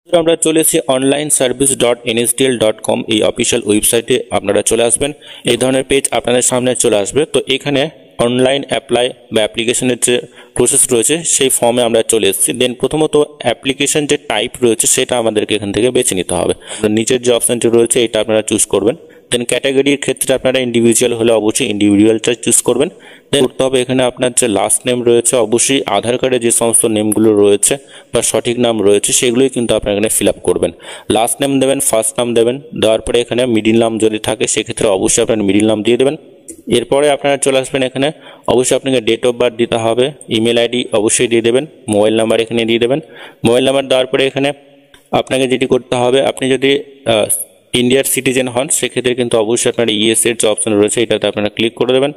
আমরা চলে এসেছি onlineservice.nsdl.com এই অফিসিয়াল ওয়েবসাইটে আপনারা চলে আসবেন। এই ধরনের পেজ আপনাদের সামনে চলে আসবে। তো এখানে অনলাইন অ্যাপ্লাই বা অ্যাপ্লিকেশনের যে প্রসেস রয়েছে সেই ফর্মে আমরা চলে এসেছি। দেন প্রথমত অ্যাপ্লিকেশন যে টাইপ রয়েছে সেটা আমাদেরকে এখান থেকে বেছে নিতে হবে। নিচের যে অপশনটি রয়েছে এটা আপনারা চুজ করবেন। দেন ক্যাটাগরির ক্ষেত্রে আপনারা ইন্ডিভিজুয়াল হলে অবশ্যই ইন্ডিভিজুয়ালটা চুজ করবেন। দেন করতে হবে এখানে আপনার যে লাস্ট নেম রয়েছে অবশ্যই আধার কার্ডে যে সমস্ত নেমগুলো রয়েছে বা সঠিক নাম রয়েছে সেগুলোই কিন্তু আপনারা এখানে ফিল আপ করবেন। লাস্ট নেম দেবেন, ফার্স্ট নাম দেবেন, দেওয়ার পরে এখানে মিডিল নাম যদি থাকে সেক্ষেত্রে অবশ্যই আপনার মিডিল নাম দিয়ে দেবেন। এরপরে আপনারা চলে আসবেন এখানে অবশ্যই আপনাকে ডেট অফ বার্থ দিতে হবে, ইমেল আইডি অবশ্যই দিয়ে দেবেন, মোবাইল নাম্বার এখানে দিয়ে দেবেন। মোবাইল নাম্বার দেওয়ার পরে এখানে আপনাকে যেটি করতে হবে, আপনি যদি ইন্ডিয়ার সিটিজেন হন সেক্ষেত্রে কিন্তু অবশ্যই আপনার ইএসএর যে অপশন রয়েছে এটাতে আপনারা ক্লিক করে দেবেন।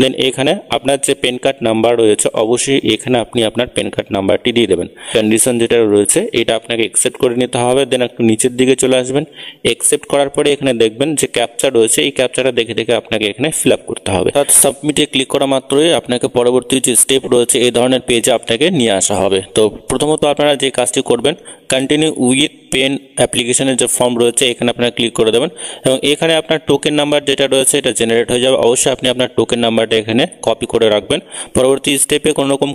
দেন এখানে আপনার যে পেন কার্ড নাম্বার রয়েছে অবশ্যই এখানে আপনি আপনার পেন কার্ড নাম্বারটি দিয়ে দেবেন। কন্ডিশন যেটা রয়েছে এটা আপনাকে অ্যাকসেপ্ট করে নিতে হবে। দেন একটু নিচের দিকে চলে আসবেন। অ্যাকসেপ্ট করার পরে এখানে দেখবেন যে ক্যাপচা রয়েছে, এই ক্যাপচাটা দেখে দেখে আপনাকে এখানে ফিল আপ করতে হবে। অর্থাৎ সাবমিটে ক্লিক করা মাত্রই আপনাকে পরবর্তী যে স্টেপ রয়েছে এই ধরনের পেজে আপনাকে নিয়ে আসা হবে। তো প্রথমত আপনারা যে কাজটি করবেন, কন্টিনিউ উইথ পেন অ্যাপ্লিকেশনের যে ফর্ম রয়েছে এখানে আপনারা ক্লিক করে দেবেন এবং এখানে আপনার টোকেন নাম্বার যেটা রয়েছে এটা জেনারেট হয়ে যাবে। অবশ্যই আপনি আপনার টোকেন নাম্বারটা এখানে কপি করে রাখবেন। পরবর্তী স্টেপে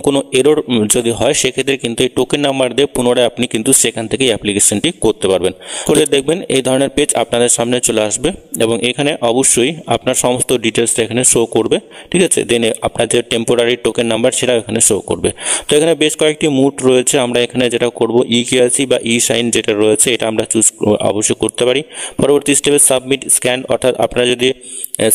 কোনো এরর যদি হয় সেক্ষেত্রে কিন্তু এই টোকেন নাম্বার দিয়ে পুনরায় আপনি কিন্তু সেখান থেকে অ্যাপ্লিকেশনটি করতে পারবেন। করে দেখবেন এই ধরনের পেজ আপনাদের সামনে চলে আসবে এবং এখানে অবশ্যই আপনার সমস্ত ডিটেলসটা এখানে শো করবে, ঠিক আছে। দেন আপনার যে টেম্পোরারি টোকেন নাম্বার সেটা এখানে শো করবে। তো এখানে বেশ কয়েকটি মুড রয়েছে, আমরা এখানে যেটা করব ইকেওয়াইসি বা ই সাইন যেটা রয়েছে এটা আমরা চুজ অবশ্যই করতে পারি। পরবর্তী স্টেপে সাবমিট স্ক্যান, অর্থাৎ আপনারা যদি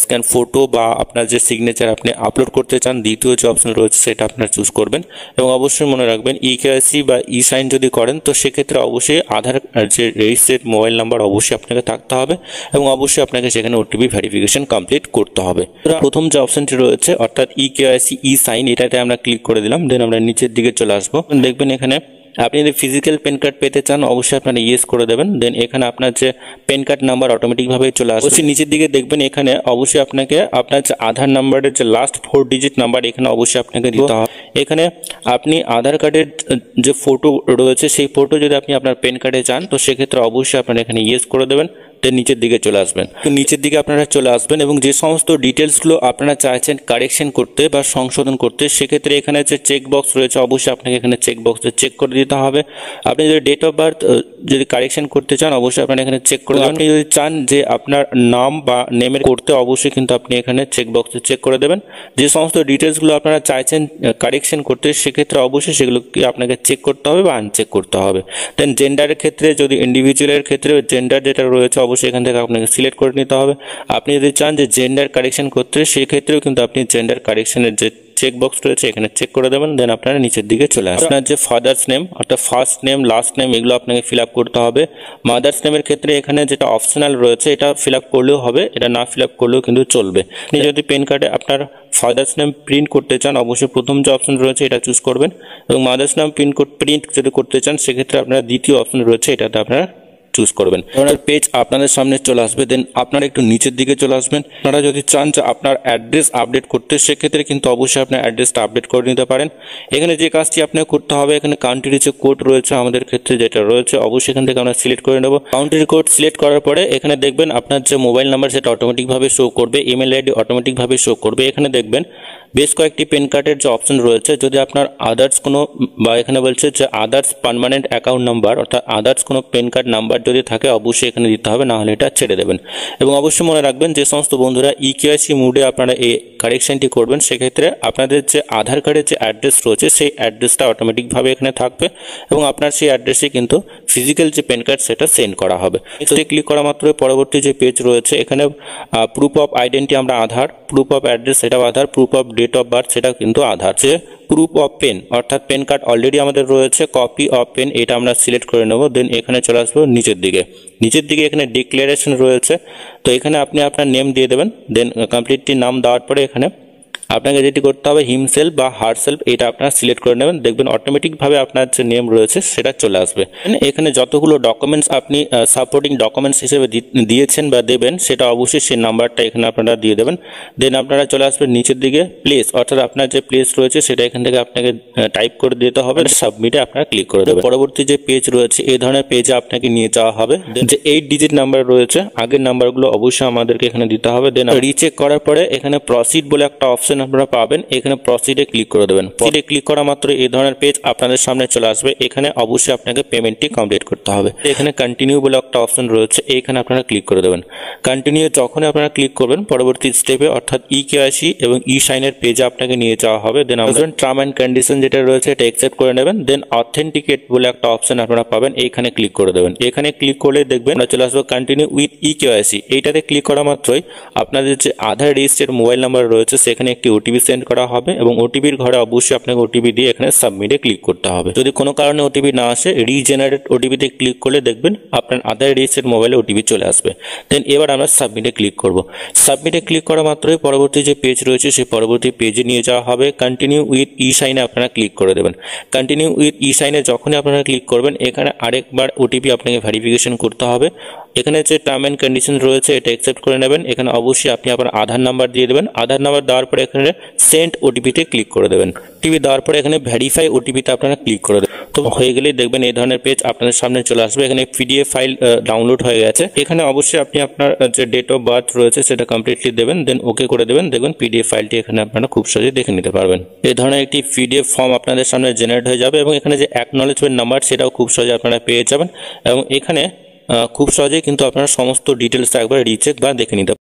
স্ক্যান ফটো বা আপনার যে সিগনেচার আপনি আপলোড করতে চান দ্বিতীয় যে অপশন রয়েছে সেটা আপনারা চুজ করবেন। এবং অবশ্যই মনে রাখবেন ইকেওয়াইসি বা ই সাইন যদি করেন তো সেক্ষেত্রে অবশ্যই আধার যে রেজিস্টার্ড মোবাইল নাম্বার অবশ্যই আপনাকে থাকতে হবে এবং অবশ্যই আপনাকে সেখানে ওটিপি ভেরিফিকেশন কমপ্লিট করতে হবে। প্রথম যে অপশনটি রয়েছে অর্থাৎ ইকেওয়াইসি ই সাইন এটাতে আমরা ক্লিক করে দিলাম। দেন আমরা নিচের দিকে চলে আসবো। দেখবেন এখানে আপনি যদি ফিজিক্যাল পেন কার্ড পেতে চান অবশ্যই আপনারা ইয়েস করে দেবেন। দেন এখানে আপনার যে পেন কার্ড নাম্বার অটোমেটিকভাবে চলে আসবে। অবশ্যই নিচের দিকে দেখবেন এখানে অবশ্যই আপনাকে আপনার যে আধার নাম্বারের যে লাস্ট 4 ডিজিট নাম্বার এখানে অবশ্যই আপনাকে দিতে হবে। এখানে আপনি আধার কার্ডের যে ফটো রয়েছে সেই ফটো যদি আপনি আপনার পেন কার্ডে চান তো সেক্ষেত্রে অবশ্যই আপনারা এখানে ইয়েস করে দেবেন। নিচের দিকে চলে আসবেন। তো নিচের দিকে আপনারা চলে আসবেন এবং যে সমস্ত ডিটেলসগুলো আপনারা চাইছেন কারেকশন করতে বা সংশোধন করতে সেক্ষেত্রে এখানে যে চেক বক্স রয়েছে অবশ্যই আপনাকে এখানে চেক বক্সে চেক করে দিতে হবে। আপনি যদি ডেট অফ বার্থ যদি কারেকশন করতে চান অবশ্যই আপনারা এখানে চেক করে দেবেন। আপনি যদি চান যে আপনার নাম বা নেমের করতে অবশ্যই কিন্তু আপনি এখানে চেক বক্সে চেক করে দেবেন। যে সমস্ত ডিটেলসগুলো আপনারা চাইছেন কারেকশন করতে সেক্ষেত্রে অবশ্যই সেগুলোকে আপনাকে চেক করতে হবে বা আনচেক করতে হবে। দেন জেন্ডারের ক্ষেত্রে যদি ইন্ডিভিজুয়ালের ক্ষেত্রে জেন্ডার যেটা রয়েছে অবশ্যই এখান থেকে আপনাকে সিলেক্ট করে নিতে হবে। আপনি যদি চান যে জেন্ডার কারেকশন করতে সেই ক্ষেত্রেও কিন্তু আপনি জেন্ডার কারেকশনের যে চেক বক্স রয়েছে এখানে চেক করে দেবেন। দেন আপনারা নিচের দিকে চলে আসবেন। আপনার যে ফাদার্স নেম অর্থাৎ ফার্স্ট নেম লাস্ট নেম এগুলো আপনাকে ফিল আপ করতে হবে। মাদার্স নেমের ক্ষেত্রে এখানে যেটা অপশনাল রয়েছে এটা ফিল আপ করলেও হবে, এটা না ফিল আপ করলেও কিন্তু চলবে। আপনি যদি পেন কার্ডে আপনার ফাদার্স নেম প্রিন্ট করতে চান অবশ্যই প্রথম যে অপশন রয়েছে এটা চুজ করবেন এবং মাদার্স নেম প্রিন্ট যদি করতে চান সেক্ষেত্রে আপনারা দ্বিতীয় অপশন রয়েছে এটাতে আপনারা চুজ করবেন। পেজ আপনাদের সামনে চলে আসবে। দেন আপনারা একটু নিচের দিকে চলে আসবেন। আপনারা যদি চান যে আপনার অ্যাড্রেস আপডেট করতে সেক্ষেত্রে কিন্তু অবশ্যই আপনার অ্যাড্রেসটা আপডেট করে নিতে পারেন। এখানে যে কাজটি আপনাকে করতে হবে এখানে কান্ট্রির যে কোড রয়েছে আমাদের ক্ষেত্রে যেটা রয়েছে অবশ্যই এখান থেকে আমরা সিলেক্ট করে নেব। কান্ট্রির কোড সিলেক্ট করার পরে এখানে দেখবেন আপনার যে মোবাইল নাম্বার সেটা অটোমেটিকভাবে শো করবে, ইমেল আইডি অটোমেটিকভাবে শো করবে। এখানে দেখবেন বেশ কয়েকটি পেন কার্ডের যে অপশন রয়েছে, যদি আপনার আদার্স কোনো বা এখানে বলছে যে আদার্স পার্মানেন্ট অ্যাকাউন্ট নাম্বার অর্থাৎ আদার্স কোনো পেন কার্ড নাম্বার যদি থাকে অবশ্যই এখানে দিতে হবে, না হলে এটা ছেড়ে দেবেন। এবং অবশ্যই মনে রাখবেন যে সমস্ত বন্ধুরা ইকেওয়াইসি মুডে আপনারা এই কারেকশনটি করবেন সেক্ষেত্রে আপনাদের যে আধার কার্ডের যে অ্যাড্রেস রয়েছে সেই অ্যাড্রেসটা অটোমেটিকভাবে এখানে থাকবে এবং আপনার সেই অ্যাড্রেসে কিন্তু ফিজিক্যাল যে পেন কার্ড সেটা সেন্ড করা হবে। এতে ক্লিক করা মাত্র পরবর্তী যে পেজ রয়েছে এখানে প্রুফ অফ আইডেন্টি আমরা আধার, প্রুফ অফ অ্যাড্রেস সেটাও Aadhaar, proof of date of birth সেটা কিন্তু আধার। যে প্রুফ অফ পেন অর্থাৎ পেন কার্ড অলরেডি আমাদের রয়েছে, কপি অফ পেন এটা আমরা সিলেক্ট করে নেব। দেন এখানে চলে আসবো নিচের দিকে। নিচের দিকে এখানে ডিক্লারেশন রয়েছে, তো এখানে আপনি আপনার নেম দিয়ে দেবেন। দেন কমপ্লিটলি নাম দেওয়ার পরে এখানে আপনাকে যেটি করতে হবে হিমসেলফ বা হারসেলফ এটা আপনারা সিলেক্ট করে নেবেন, দেখবেন অটোমেটিকভাবে আপনার যে নেম রয়েছে সেটা চলে আসবে। এখানে যতগুলো ডকুমেন্টস আপনি সাপোর্টিং ডকুমেন্টস হিসেবে দিয়েছেন বা দেবেন সেটা অবশ্যই সেই নাম্বারটা এখানে আপনারা দিয়ে দেবেন। দেন আপনারা চলে আসবেন নিচের দিকে প্লেস, অর্থাৎ আপনার যে প্লেস রয়েছে সেটা এখান থেকে আপনাকে টাইপ করে দিতে হবে, সাবমিটে আপনারা ক্লিক করে দেবেন। পরবর্তী যে পেজ রয়েছে এই ধরনের পেজে আপনাকে নিয়ে যাওয়া হবে। যে 8 ডিজিট নাম্বার রয়েছে আগের নাম্বারগুলো অবশ্যই আমাদেরকে এখানে দিতে হবে। দেন রিচেক করার পরে এখানে প্রসিড বলে একটা অপশন আপনারা পাবেন, এখানে প্রসিডে ক্লিক করে দেবেন। প্রসিডে ক্লিক করা মাত্র এই ধরনের পেজ আপনাদের সামনে চলে আসবে। এখানে অবশ্যই আপনাকে পেমেন্টটি কমপ্লিট করতে হবে। এখানে কন্টিনিউ বলে একটা অপশন রয়েছে, এখানে আপনারা ক্লিক করে দেবেন। কন্টিনিউ যখন আপনারা ক্লিক করবেন পরবর্তী স্টেপে অর্থাৎ ইকেওয়াইসি এবং ই সাইনের পেজে আপনাকে নিয়ে যাওয়া হবে। দেন আপনার টার্ম অ্যান্ড কন্ডিশন যেটা রয়েছে এটা অ্যাকসেপ্ট করে নেবেন। দেন অথেন্টিকেট বলে একটা অপশন আপনারা পাবেন, এইখানে ক্লিক করে দেবেন। এখানে ক্লিক করলে দেখবেন আমরা চলে আসবো কন্টিনিউ উইথ ইকেওয়াইসি। এইটাতে ক্লিক করা মাত্রই আপনাদের যে আধার রেজিস্টার্ড মোবাইল নাম্বার রয়েছে সেখানে একটি ওটিপি সেন্ড করা হবে এবং ওটিপির ঘরে অবশ্যই আপনাকে ওটিপি দিয়ে এখানে সাবমিটে ক্লিক করতে হবে। যদি কোনো কারণে ওটিপি না আসে রিজেনারেট ওটিপিতে ক্লিক করলে দেখবেন আপনার আধার রেজিস্টার্ড মোবাইলে ওটিপি চলে আসবে। দেন এবার আমরা সাবমিটে ক্লিক করব। সাবমিটে ক্লিক করা মাত্রই পরবর্তী যে পেজ রয়েছে সেই পরবর্তী পেজে নিয়ে যাওয়া হবে। কন্টিনিউ উইথ ই সাইনে আপনারা ক্লিক করে দেবেন। কন্টিনিউ উইথ ই সাইনে যখনই আপনারা ক্লিক করবেন এখানে আরেকবার ওটিপি আপনাকে ভেরিফিকেশন করতে হবে। এখানে যে টার্ম অ্যান্ড কন্ডিশন রয়েছে এটা অ্যাকসেপ্ট করে নেবেন। এখানে অবশ্যই আপনি আপনার আধার নাম্বার দিয়ে দেবেন। আধার নাম্বার দেওয়ার পরে এখানে সেন্ড ওটিপিতে ক্লিক করে দেবেন। ওটিপি দেওয়ার পরে এখানে ভেরিফাই ওটিপিতে আপনারা ক্লিক করে দেবেন। তো হয়ে গেলেই দেখবেন এই ধরনের পেজ আপনাদের সামনে চলে আসবে। এখানে পিডিএফ ফাইল ডাউনলোড হয়ে গেছে। এখানে অবশ্যই আপনি আপনার যে ডেট অফ বার্থ রয়েছে সেটা কমপ্লিটলি দেবেন, দেন ওকে করে দেবেন। দেখবেন পিডিএফ ফাইলটি এখানে আপনারা খুব সহজেই দেখে নিতে পারবেন। এই ধরনের একটি পিডিএফ ফর্ম আপনাদের সামনে জেনারেট হয়ে যাবে এবং এখানে যে অ্যাকনলেজমেন্ট নাম্বার সেটাও খুব সহজে আপনারা পেয়ে যাবেন এবং এখানে খুব সহজেই কিন্তু আপনারা সমস্ত ডিটেলস একবার রিচেক বা দেখে নিতে